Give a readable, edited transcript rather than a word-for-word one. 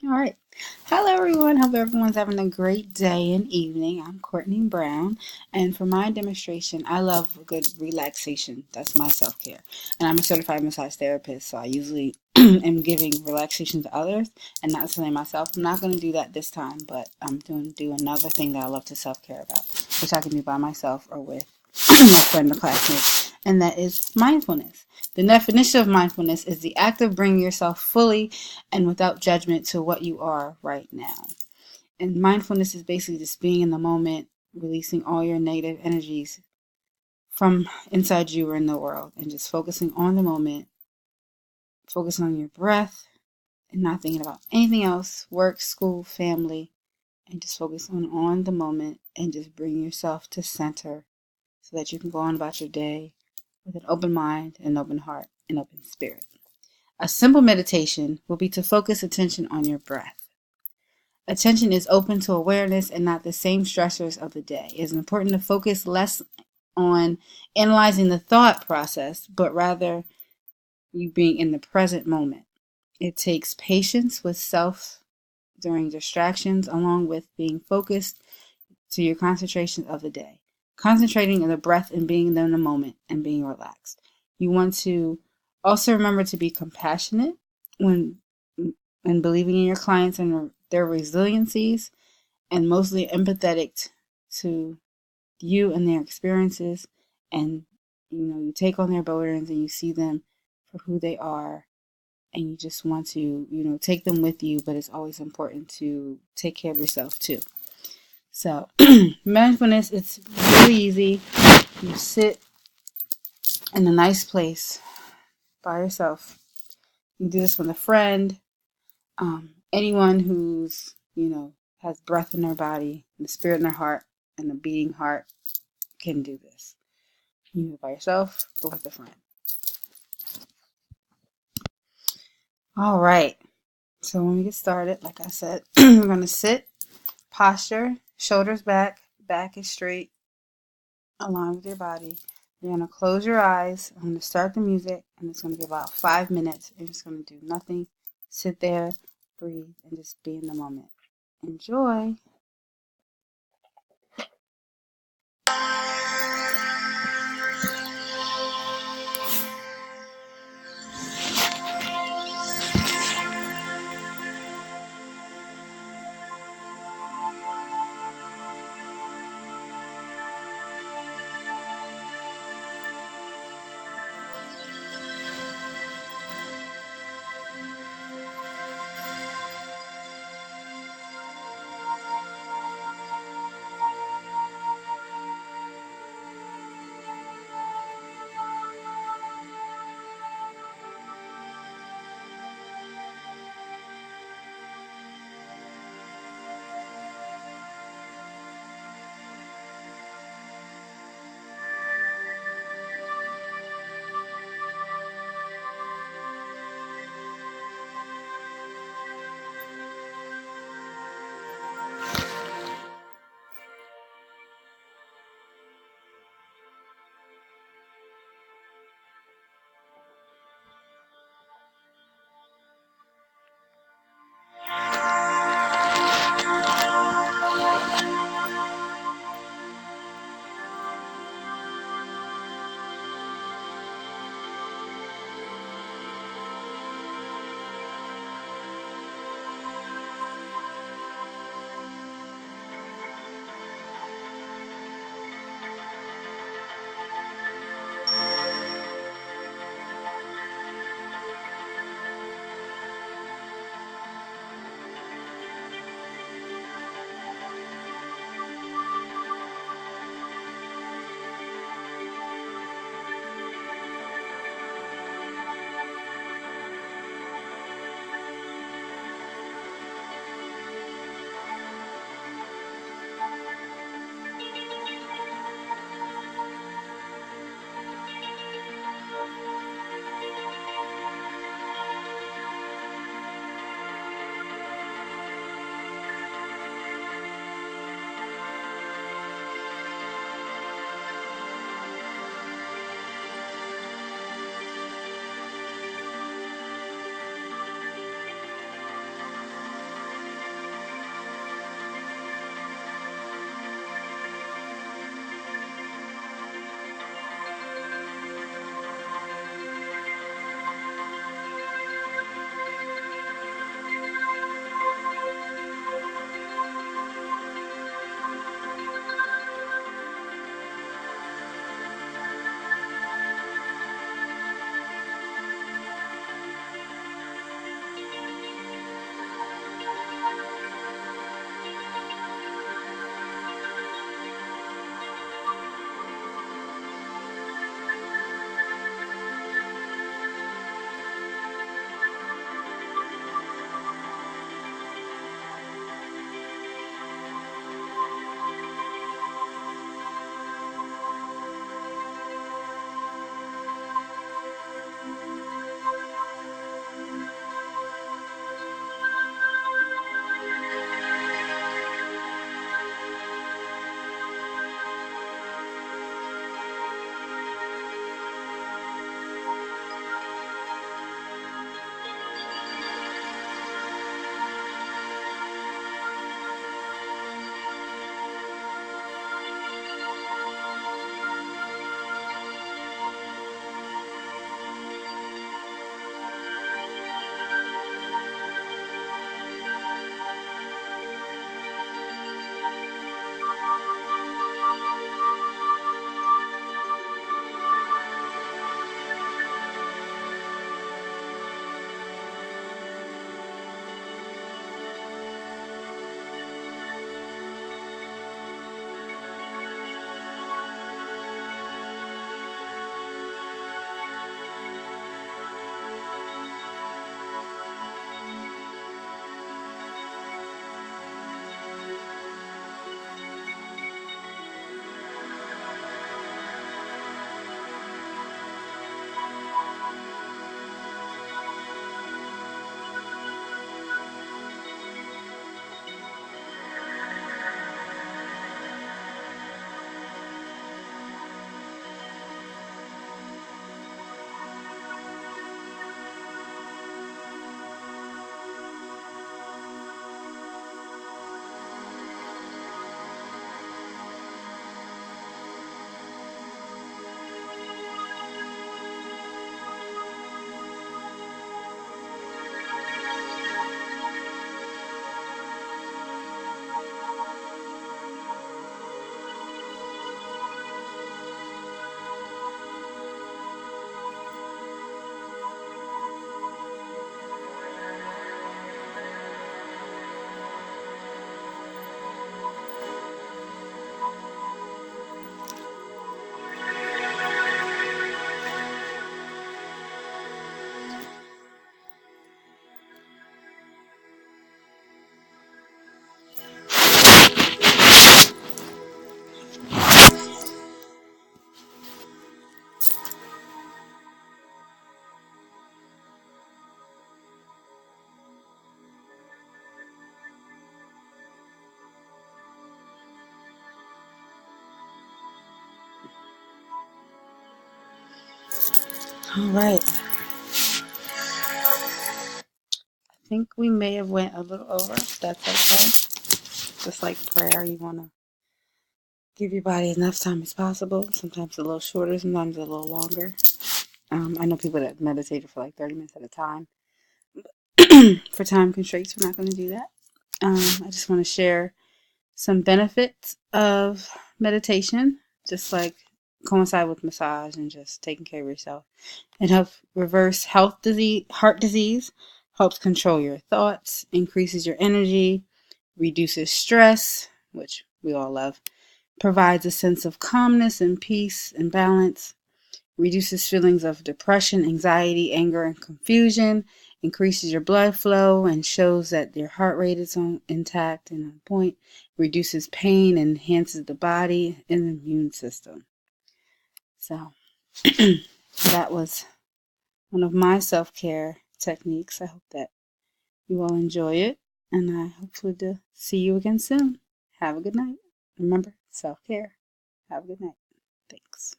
All right. Hello, everyone. Hope everyone's having a great day and evening. I'm Courtney Brown, and for my demonstration, I love a good relaxation. That's my self care. And I'm a certified massage therapist, so I usually am giving relaxation to others and not necessarily myself. I'm not going to do that this time, but I'm going to do another thing that I love to self care about, which I can do by myself or with my friend or classmate, and that is mindfulness. The definition of mindfulness is the act of bringing yourself fully and without judgment to what you are right now. And mindfulness is basically just being in the moment, releasing all your negative energies from inside you or in the world, and just focusing on the moment, focusing on your breath, and not thinking about anything else work, school, family, and just focus on the moment and just bring yourself to center so that you can go on about your day with an open mind, an open heart, and open spirit. A simple meditation will be to focus attention on your breath. Attention is open to awareness and not the same stressors of the day. It is important to focus less on analyzing the thought process, but rather you being in the present moment. It takes patience with self during distractions, along with being focused to your concentration of the day. Concentrating on the breath and being in the moment and being relaxed. You want to also remember to be compassionate when and believing in your clients and their resiliencies, and mostly empathetic to you and their experiences. And you take on their burdens and you see them for who they are, and you just want to take them with you, but it's always important to take care of yourself too. So mindfulness, it's really easy. You sit in a nice place by yourself. You do this with a friend, anyone who's has breath in their body, and the spirit in their heart, and a beating heart can do this. You do it by yourself or with a friend. All right. So when we get started, like I said, we're gonna sit, posture, shoulders back, back is straight, align with your body. You're gonna close your eyes. I'm gonna start the music, and it's gonna be about 5 minutes. You're just gonna do nothing, sit there, breathe, and just be in the moment. Enjoy. All right. I think we may have went a little over. If that's okay. Just like prayer, you want to give your body enough time as possible. Sometimes a little shorter, sometimes a little longer. I know people that meditate for like 30 minutes at a time. For time constraints, we're not going to do that. I just want to share some benefits of meditation, just like coincide with massage and just taking care of yourself. It helps reverse heart disease, helps control your thoughts, increases your energy, reduces stress, which we all love, provides a sense of calmness and peace and balance, reduces feelings of depression, anxiety, anger, and confusion, increases your blood flow and shows that your heart rate is intact and on point, reduces pain, enhances the body and the immune system. So that was one of my self-care techniques. I hope that you all enjoy it, and I hopefully to see you again soon. Have a good night. Remember, self-care. Have a good night. Thanks.